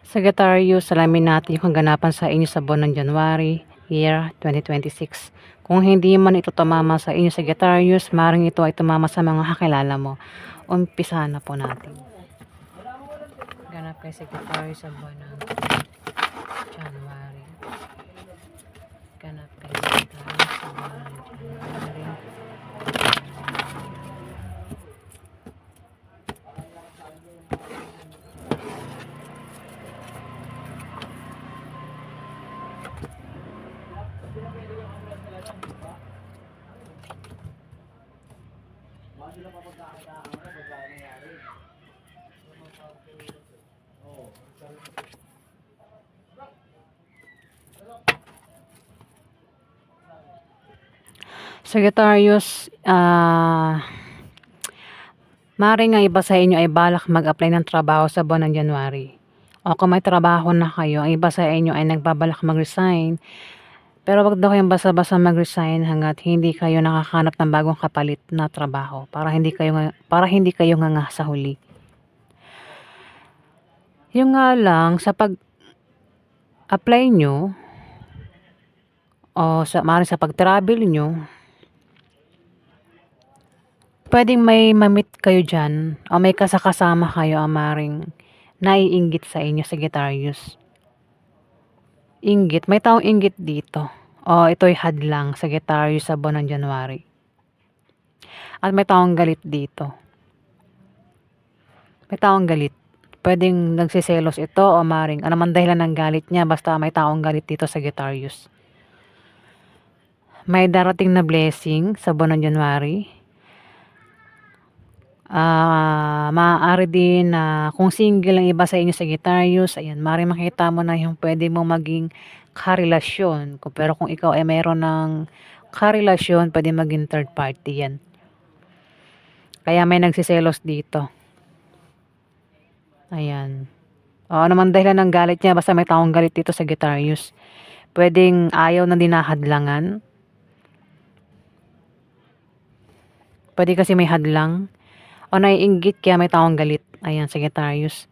Sagittarius, alamin natin yung kaganapan sa inyo sa buwan ng January, year 2026. Kung hindi man ito tumama sa inyo, Sagittarius, maring ito ay tumama sa mga kakilala mo. Umpisa na po natin. Ganap kay Sagittarius sa buwan ng January. Ganap kay Sagittarius sa buwan ng January. Sagittarius, maring ang iba sa inyo ay balak mag-apply ng trabaho sa buwan ng January. O kung may trabaho na kayo, ang iba sa inyo ay nagbabalak mag-resign. Pero wag daw kayong basta-basta mag-resign hangga't hindi kayo nakahanap ng bagong kapalit na trabaho para hindi kayo nga sa huli. Yung nga lang sa pag-apply nyo o maaaring sa pag-travel nyo, pwedeng may ma-meet kayo dyan o may kasama kayo ang maaaring naiinggit sa inyo, Sagittarius. Inggit, may taong inggit dito. O ito'y hadlang, Sagittarius, sa buwan ng January. At may taong galit dito. May taong galit. Pwedeng nagsiselos ito o maring ano man dahilan ng galit niya, basta may taong galit dito, Sagittarius. May darating na blessing sa buwan ng January. Maaari din na kung single ang iba sa inyo, Sagittarius, ayan, maaaring makita mo na yung pwede mo maging karelasyon. Pero kung ikaw ay mayroon ng karelasyon, pwede maging third party yan. Kaya may nagsiselos dito. Ayan. O ano man dahilan ng galit niya, basta may taong galit dito, Sagittarius. Pwedeng ayaw na dinahadlangan. Pwede kasi may hadlang. O naiinggit kaya may taong galit. Ayan, Sagittarius.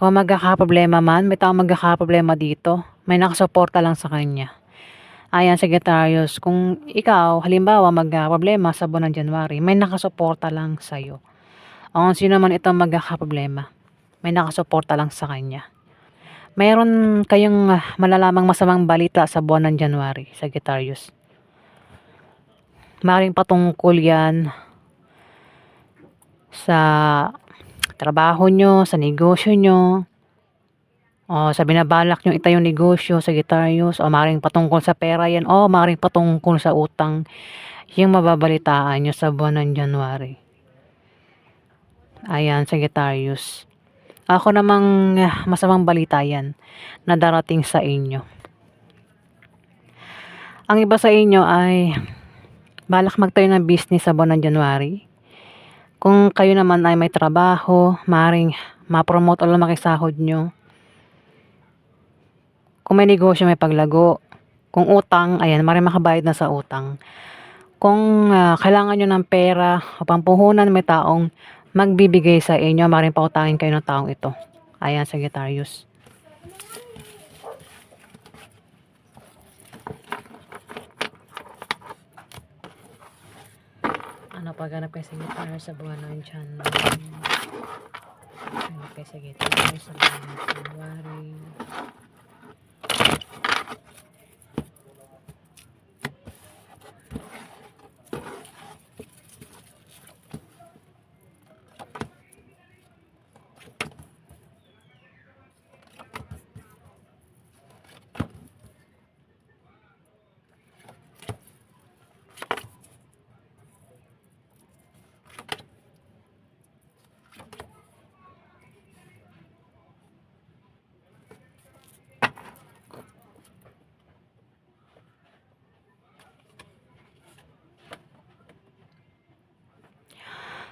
Kung magkakaproblema man, may taong magkakaproblema dito. May nakasuporta lang sa kanya. Ayan, Sagittarius. Kung ikaw, halimbawa, magkakaproblema sa buwan ng January, may nakasuporta lang sa'yo. O kung sino man itong magkakaproblema, may nakasuporta lang sa kanya. Mayroon kayong malalamang masamang balita sa buwan ng January, Sagittarius. Maring patungkol yan sa trabaho nyo, sa negosyo nyo, o sa binabalak nyo itayong negosyo, Sagittarius, o maring patungkol sa pera yan, o maring patungkol sa utang, yung mababalitaan nyo sa buwan ng January. Ayan, Sagittarius. Ako namang masamang balita yan na darating sa inyo. Ang iba sa inyo ay balak magtayo ng business sa buwan ng January. Kung kayo naman ay may trabaho, maaaring ma-promote o lumaki sahod nyo. Kung may negosyo, may paglago. Kung utang, ayan, maaaring makabayad na sa utang. Kung kailangan nyo ng pera o pampuhunan, may taong magbibigay sa inyo, maaaring pautangin kayo ng taong ito. Ayan, Sagittarius. Ano pagganap kay Sagittarius sa buwan ng January? Ano kay Sagittarius sa buwan ng January?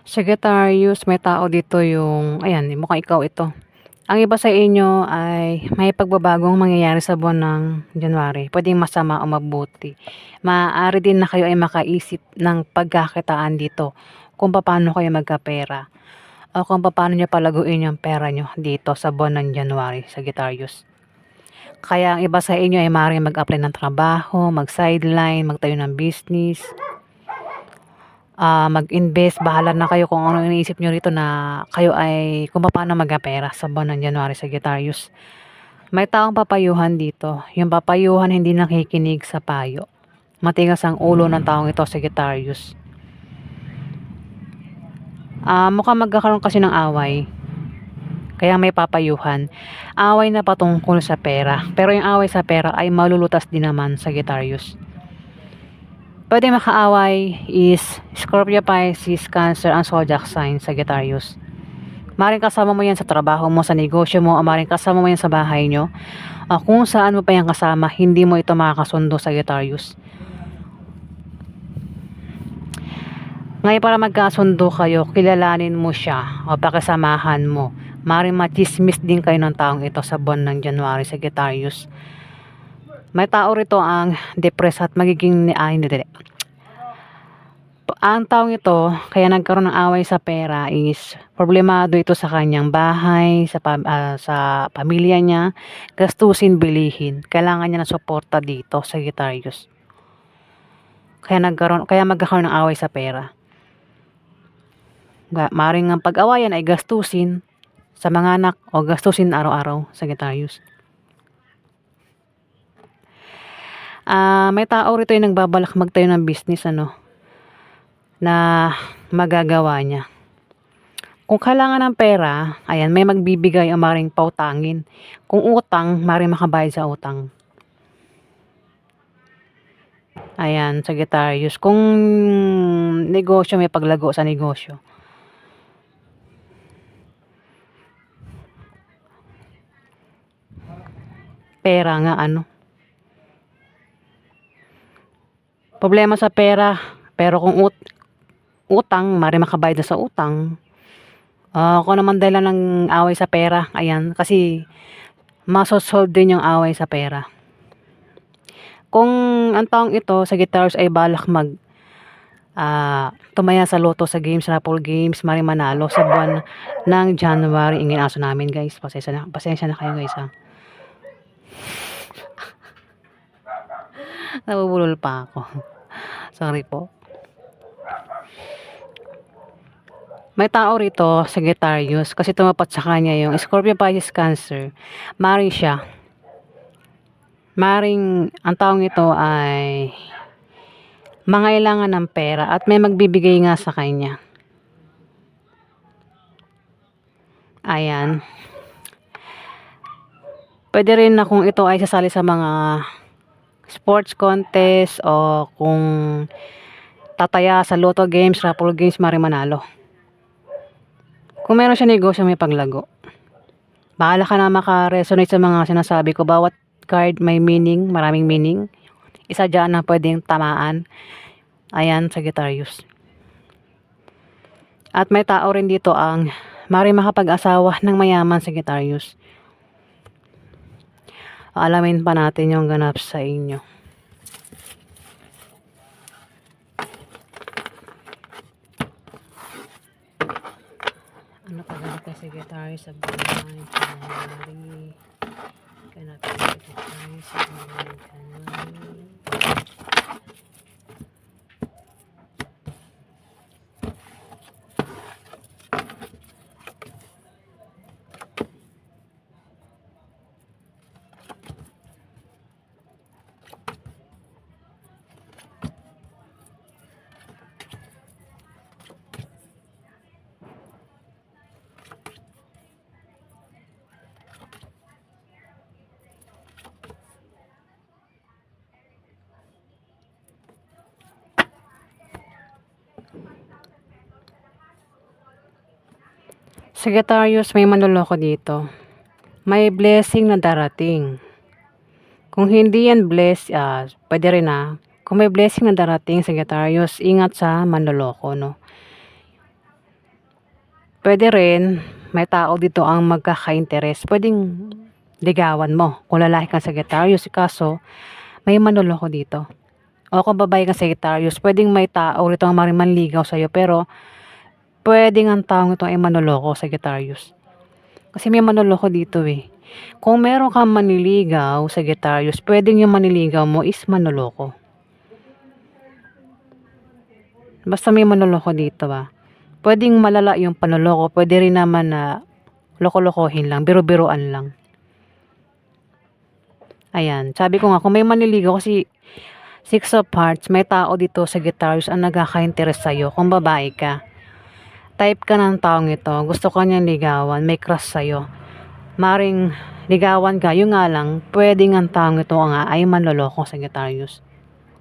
Sagittarius, may tao dito yung, ayan, mukhang ikaw ito. Ang iba sa inyo ay may pagbabagong mangyayari sa buwan ng January. Pwedeng masama o mabuti. Maaari din na kayo ay makaisip ng pagkakitaan dito kung paano kayo magkapera. o kung paano niyo palaguin yung pera niyo dito sa buwan ng January, Sagittarius. Kaya ang iba sa inyo ay maaaring mag-apply ng trabaho, mag-sideline, magtayo ng business, mag-invest. Bahala na kayo kung ano iniisip niyo rito na kayo ay kung paano magkapera sa buwan ng January, Sagittarius. May taong papayuhan dito. Yung papayuhan hindi nakikinig sa payo. Matigas ang ulo ng taong ito, Sagittarius. Mukhang magkakaroon kasi ng away. Kaya may papayuhan. Away na patungkol sa pera. Pero yung away sa pera ay malulutas din naman, Sagittarius. Pwede makaaway is Scorpio, Pisces, Cancer, ang zodiac sign, Sagittarius. Maring kasama mo yan sa trabaho mo, sa negosyo mo, o maring kasama mo yan sa bahay nyo. Kung saan mo pa yan kasama, hindi mo ito makakasundo, Sagittarius. Ngayon para magkasundo kayo, kilalanin mo siya o pakisamahan mo. Maring machismis din kayo ng taong ito sa buwan ng January, Sagittarius. May tao rito ang depressed at magiging hindi. Ang taong ito, kaya nagkaroon ng away sa pera is problemado ito sa kanyang bahay, sa pamilya niya, gastusin, bilihin. Kailangan niya ng suporta dito, Sagittarius. Kaya magkakaroon ng away sa pera. Maring ang pag-awayan ay gastusin sa mga anak o gastusin araw-araw, Sagittarius. May tao rito yung nagbabalak magtayo ng business na magagawa niya. Kung kailangan ng pera, ayan, may magbibigay o maring pautangin. Kung utang, maring makabayad sa utang. Ayan, Sagittarius. Kung negosyo, may paglago sa negosyo. Pera nga problema sa pera, pero kung utang, maring makabayad sa utang. Kung naman dahil ng away sa pera, ayan, kasi masosolve din yung away sa pera. Kung ang taong ito, Sagittarius, ay balak tumaya sa loto, sa games, raffle games, maring manalo sa buwan ng January. Ingin aso namin, guys. Pasensya na kayo, guys, Nabubulol pa ako. Sorry po. May tao rito, Sagittarius, kasi tumapat sa kanya yung Scorpio, Pisces, Cancer. Maring siya. Maring ang taong ito ay mangailangan ng pera at may magbibigay nga sa kanya. Ayan. Pwede rin na kung ito ay sasali sa mga sports contest o kung tataya sa lotto games, raffle games, maring manalo. Kung meron siya negosyo, may paglago. Bahala ka na maka-resonate sa mga sinasabi ko. Bawat card may meaning, maraming meaning. Isa dyan na pwedeng tamaan. Ayan, Sagittarius. At may tao rin dito ang maring makapag-asawa ng mayaman, Sagittarius. Alamin pa natin yung ganap sa inyo. Ano pa ganap ka, Sagittarius, sa buwan ng January? Ganap ka, Sagittarius, sa buwan ng January. Sagittarius, may manloloko dito. May blessing na darating. Kung hindi yan pwede rin kung may blessing na darating, Sagittarius, ingat sa manloloko, Pwede rin, may tao dito ang magkaka-interes. Pwedeng ligawan mo. Kung lalaki kang Sagittarius, kaso may manloloko dito. O kung babae kang Sagittarius, pwedeng may tao rito ang maring manligaw sa'yo, pero Puwedeng ang taong ito ay manloloko, Sagittarius. Kasi may manloloko dito, eh. Kung meron kang manliligaw, Sagittarius, puwedeng yung manliligaw mo is manloloko. Basta may manloloko dito, Puwedeng malala yung panloloko, puwede rin naman na loko-lokohin lang, biro-biruan lang. Ayan, sabi ko nga kung may manliligaw kasi Six of Hearts, may tao dito, Sagittarius, ang nagkaka-interes sa'yo kung babae ka. Type ka ng taong ito, gusto ka niyang ligawan, may crush sa'yo. Maring ligawan ka, yun nga lang, puwedeng ang taong ito nga ay manloloko, Sagittarius.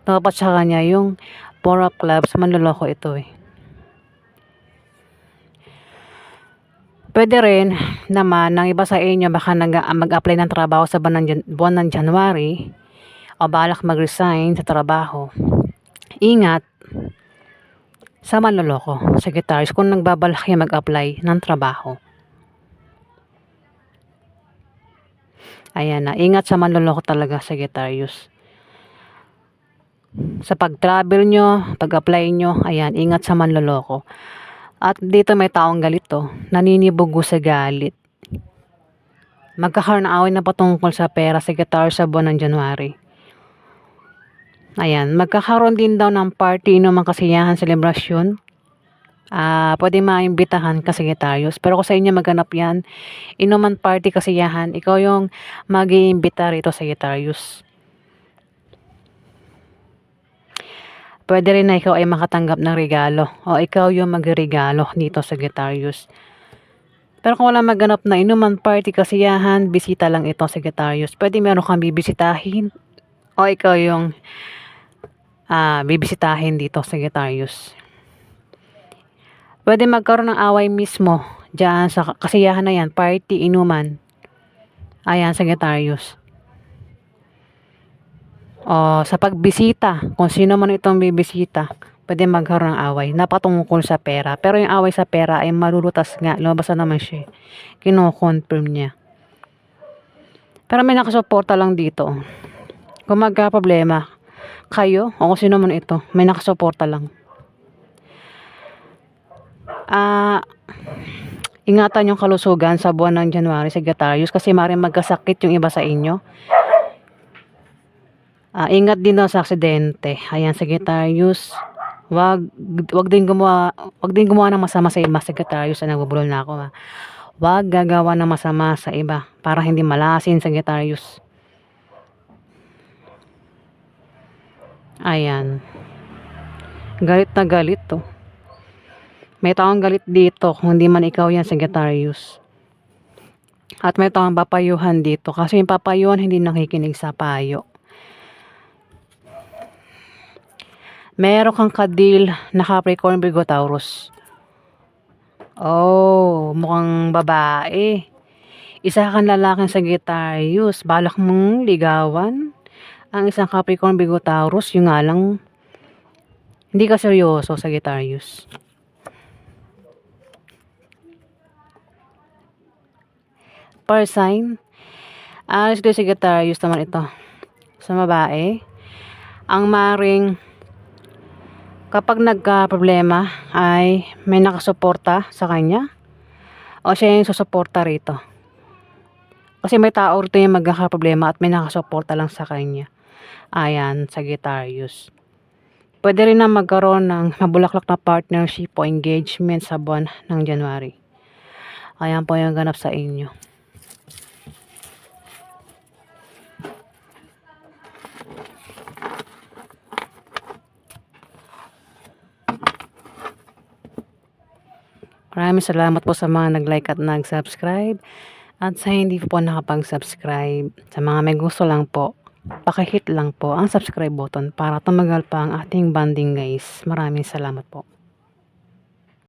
Dapat sa kanya yung Four of Clubs, manloloko ito, eh. Puwede rin naman ng iba sa inyo baka mag-apply ng trabaho sa buwan ng January o balak mag-resign sa trabaho. Ingat sa manloloko, Sagittarius, kung nagbabalak kayo mag-apply ng trabaho. Ayan na, ingat sa manloloko talaga, Sagittarius. Sa pag-travel nyo, pag-apply nyo, ayan, ingat sa manloloko. At dito may taong galit, naninibugo sa galit. Magkakaroon ng away na patungkol sa pera, Sagittarius, sa buwan ng January. Ayan, magkakaroon din daw ng party, inuman, kasiyahan, selebrasyon. Pwede maimbitahan ka, Sagittarius. Pero kung sa inyo maganap yan, inuman, party, kasiyahan, ikaw yung mag-iimbita rito, Sagittarius. Pwede rin na ikaw ay makatanggap ng regalo o ikaw yung magregalo dito, Sagittarius. Pero kung wala maganap na inuman, party, kasiyahan, bisita lang ito, Sagittarius. Pwede meron kang bibisitahin o ikaw yung bibisitahin dito, Sagittarius. Pwede magkaroon ng away mismo dyan sa kasiyahan na yan, party, inuman. Ayan, Sagittarius. O sa pagbisita, kung sino man itong bibisita, pwede magkaroon ng away na patungkol sa pera. Pero yung away sa pera ay malulutas nga, lumabas na naman siya. Kino-confirm niya. Pero may nakasuporta lang dito. Kung magka-problema kayo o kung sino man ito, may nakasuporta lang. Ingatan yung kalusugan sa buwan ng January, Sagittarius, kasi maaaring magkasakit yung iba sa inyo. Ingat din daw sa aksidente. Ayan, Sagittarius. Wag din gumawa ng masama sa iba, Sagittarius. Nagbubulol na ako, Wag gagawa ng masama sa iba para hindi malasin, Sagittarius. Ayan. Galit na galit, May taong galit dito, kung hindi man ikaw yan, Sagittarius. At may taong papayuhan dito, kasi yung papayuhan hindi nakikinig sa payo. Meron kang kadil na Capricorn, Virgo, Taurus. Oh, mukhang babae. Isa kang lalaking Sagittarius. Balak mong ligawan ang isang Capricorn, Virgo, Taurus. Yung nga lang, hindi ka seryoso, Sagittarius. Per sign, Sagittarius naman ito. Sa babae, ang maring kapag nagka-problema ay may nakasuporta sa kanya o siya yung susuporta rito. Kasi may tao rito yung magkaka-problema at may nakasuporta lang sa kanya. Ayan, Sagittarius. Pwede rin na magkaroon ng mabulaklak na partnership o engagement sa buwan ng January. Ayan po yung ganap sa inyo. Maraming salamat po sa mga nag-like at nag-subscribe. At sa hindi po nakapag-subscribe, sa mga may gusto lang po, pakihit lang po ang subscribe button para tumagal pa ang ating bonding, guys. Maraming salamat po.